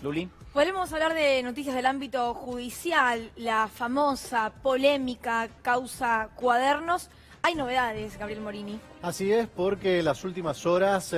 Luli. Podremos hablar de noticias del ámbito judicial, la famosa, polémica causa Cuadernos. Hay novedades, Gabriel Morini. Así es, porque en las últimas horas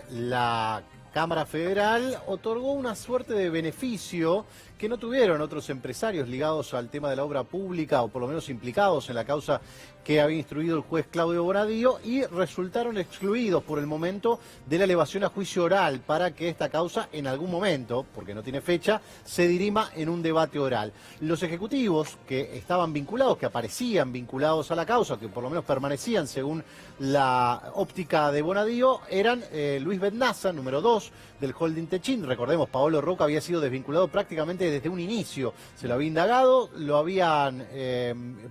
la Cámara Federal otorgó una suerte de beneficio que no tuvieron otros empresarios ligados al tema de la obra pública, o por lo menos implicados en la causa que había instruido el juez Claudio Bonadío, y resultaron excluidos por el momento de la elevación a juicio oral para que esta causa en algún momento, porque no tiene fecha, se dirima en un debate oral. Los ejecutivos que estaban vinculados, que aparecían vinculados a la causa, que por lo menos permanecían según la óptica de Bonadío, eran Luis Bednaza, número 2 del holding Techint. Recordemos, Paolo Roca había sido desvinculado prácticamente desde un inicio. Se lo había indagado, lo habían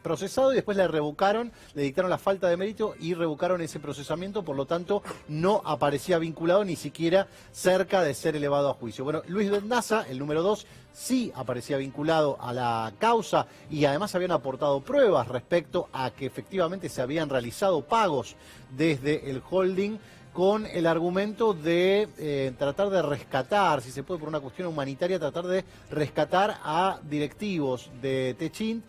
procesado y después le revocaron, le dictaron la falta de mérito y revocaron ese procesamiento, por lo tanto no aparecía vinculado ni siquiera cerca de ser elevado a juicio. Bueno, Luis Bednaza, el número 2, sí aparecía vinculado a la causa y además habían aportado pruebas respecto a que efectivamente se habían realizado pagos desde el holding, con el argumento de tratar de rescatar, si se puede por una cuestión humanitaria, tratar de rescatar a directivos de Techint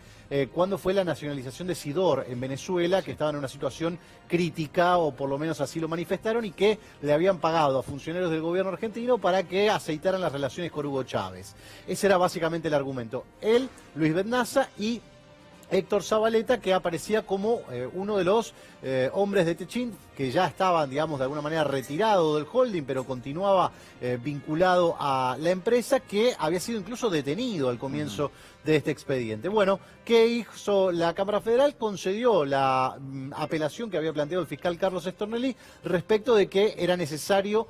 cuando fue la nacionalización de Sidor en Venezuela, que estaban en una situación crítica, o por lo menos así lo manifestaron, y que le habían pagado a funcionarios del gobierno argentino para que aceitaran las relaciones con Hugo Chávez. Ese era básicamente el argumento. Él, Luis Bednaza y Héctor Zabaleta, que aparecía como uno de los hombres de Techint, que ya estaban, digamos, de alguna manera retirado del holding, pero continuaba vinculado a la empresa, que había sido incluso detenido al comienzo de este expediente. Bueno, ¿qué hizo la Cámara Federal? Concedió la apelación que había planteado el fiscal Carlos Stornelli respecto de que era necesario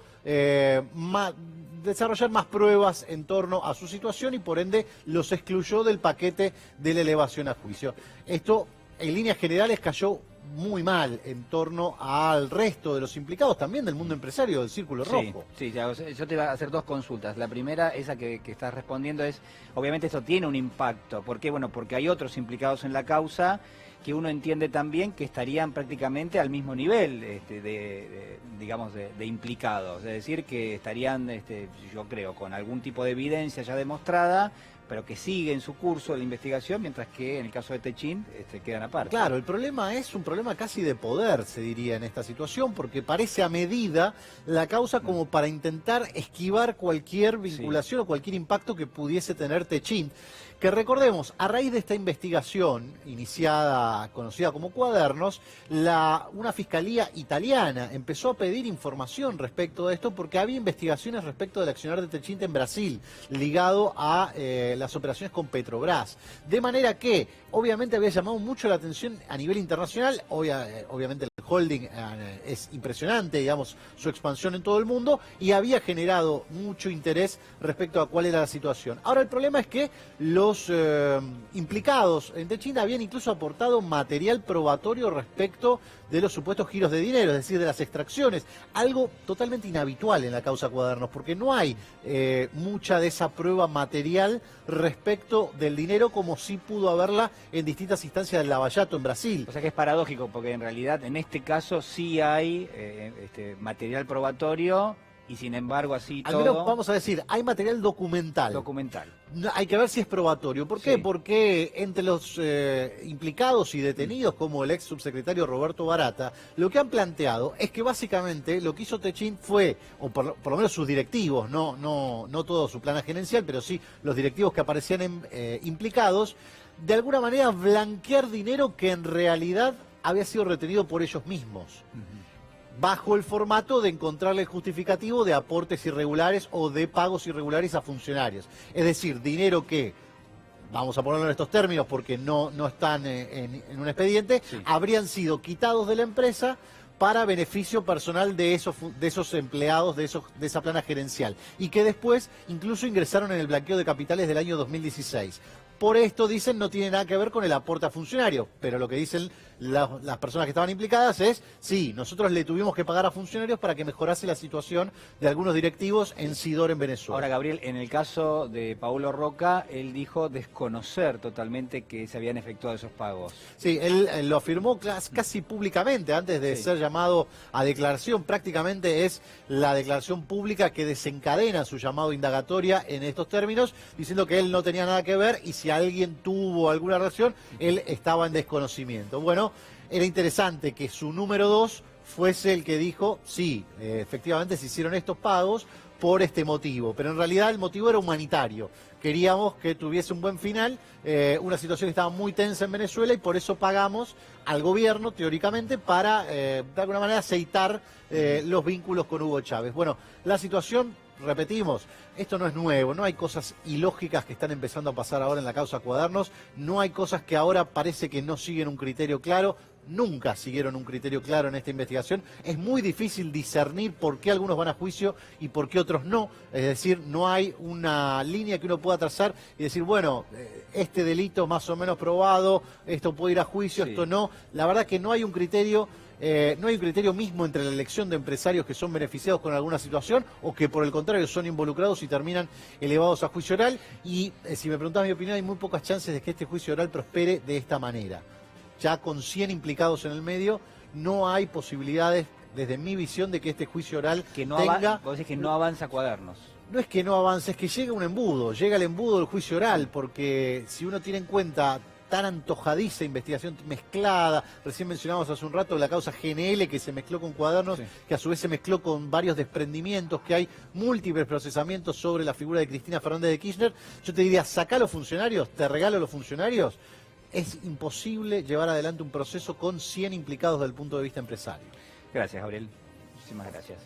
desarrollar más pruebas en torno a su situación y por ende los excluyó del paquete de la elevación a juicio. Esto, en líneas generales, cayó muy mal en torno al resto de los implicados, también del mundo empresario del Círculo Rojo. Sí, yo te iba a hacer dos consultas. La primera, esa que estás respondiendo, es, obviamente esto tiene un impacto. ¿Por qué? Bueno, porque hay otros implicados en la causa que uno entiende también que estarían prácticamente al mismo nivel, digamos, de implicados. Es decir, que estarían, yo creo, con algún tipo de evidencia ya demostrada, pero que sigue en su curso la investigación, mientras que en el caso de Techint quedan aparte. Claro, el problema es un problema casi de poder, se diría, en esta situación, porque parece a medida la causa como para intentar esquivar cualquier vinculación o cualquier impacto que pudiese tener Techint. Que recordemos, a raíz de esta investigación iniciada, conocida como Cuadernos, una fiscalía italiana empezó a pedir información respecto de esto, porque había investigaciones respecto del accionar de Techint en Brasil, ligado a las operaciones con Petrobras. De manera que, obviamente, había llamado mucho la atención a nivel internacional. Obviamente el holding es impresionante, digamos, su expansión en todo el mundo, y había generado mucho interés respecto a cuál era la situación. Ahora, el problema es que los implicados en Techint habían incluso aportado material probatorio respecto de los supuestos giros de dinero, es decir, de las extracciones, algo totalmente inhabitual en la causa Cuadernos, porque no hay mucha de esa prueba material respecto del dinero, como sí pudo haberla en distintas instancias del Lavallato en Brasil. O sea que es paradójico, porque en realidad en este caso sí hay material probatorio, y sin embargo así todo... Al menos, vamos a decir, hay material documental. Hay que ver si es probatorio. ¿Por qué? Porque entre los implicados y detenidos, como el ex subsecretario Roberto Barata, lo que han planteado es que básicamente lo que hizo Techint fue, o por lo menos sus directivos, no todo su plana gerencial, pero sí los directivos que aparecían implicados, de alguna manera blanquear dinero que en realidad había sido retenido por ellos mismos. Bajo el formato de encontrarle el justificativo de aportes irregulares o de pagos irregulares a funcionarios. Es decir, dinero que, vamos a ponerlo en estos términos porque no están en un expediente, habrían sido quitados de la empresa para beneficio personal de esos empleados, de esa plana gerencial, y que después incluso ingresaron en el blanqueo de capitales del año 2016. por esto, dicen, no tiene nada que ver con el aporte a funcionarios, pero lo que dicen las personas que estaban implicadas es, sí, nosotros le tuvimos que pagar a funcionarios para que mejorase la situación de algunos directivos en Sidor, en Venezuela. Ahora, Gabriel, en el caso de Paulo Roca, él dijo desconocer totalmente que se habían efectuado esos pagos. Sí, él lo afirmó casi públicamente, antes de ser llamado a declaración. Prácticamente es la declaración pública que desencadena su llamado indagatoria en estos términos, diciendo que él no tenía nada que ver y si alguien tuvo alguna relación, él estaba en desconocimiento. Bueno, era interesante que su número 2 fuese el que dijo, sí, efectivamente se hicieron estos pagos por este motivo, pero en realidad el motivo era humanitario. Queríamos que tuviese un buen final, una situación que estaba muy tensa en Venezuela y por eso pagamos al gobierno, teóricamente, para de alguna manera aceitar los vínculos con Hugo Chávez. Bueno, la situación, repetimos, esto no es nuevo, no hay cosas ilógicas que están empezando a pasar ahora en la causa Cuadernos, no hay cosas que ahora parece que no siguen un criterio claro. Nunca siguieron un criterio claro en esta investigación. Es muy difícil discernir por qué algunos van a juicio y por qué otros no. Es decir, no hay una línea que uno pueda trazar y decir, bueno, este delito más o menos probado, esto puede ir a juicio, esto no. La verdad que no hay un criterio. No hay un criterio mismo entre la elección de empresarios que son beneficiados con alguna situación o que por el contrario son involucrados y terminan elevados a juicio oral. Y si me preguntás mi opinión, hay muy pocas chances de que este juicio oral prospere de esta manera. Ya con 100 implicados en el medio, no hay posibilidades, desde mi visión, de que este juicio oral que no tenga... Vos decís que no avanza Cuadernos. No es que no avance, es que llega un embudo, llega el embudo del juicio oral, porque si uno tiene en cuenta tan antojadiza investigación mezclada, recién mencionamos hace un rato la causa GNL que se mezcló con Cuadernos, que a su vez se mezcló con varios desprendimientos, que hay múltiples procesamientos sobre la figura de Cristina Fernández de Kirchner, yo te diría, sacá a los funcionarios, te regalo a los funcionarios. Es imposible llevar adelante un proceso con 100 implicados desde el punto de vista empresario. Gracias, Gabriel. Muchísimas gracias.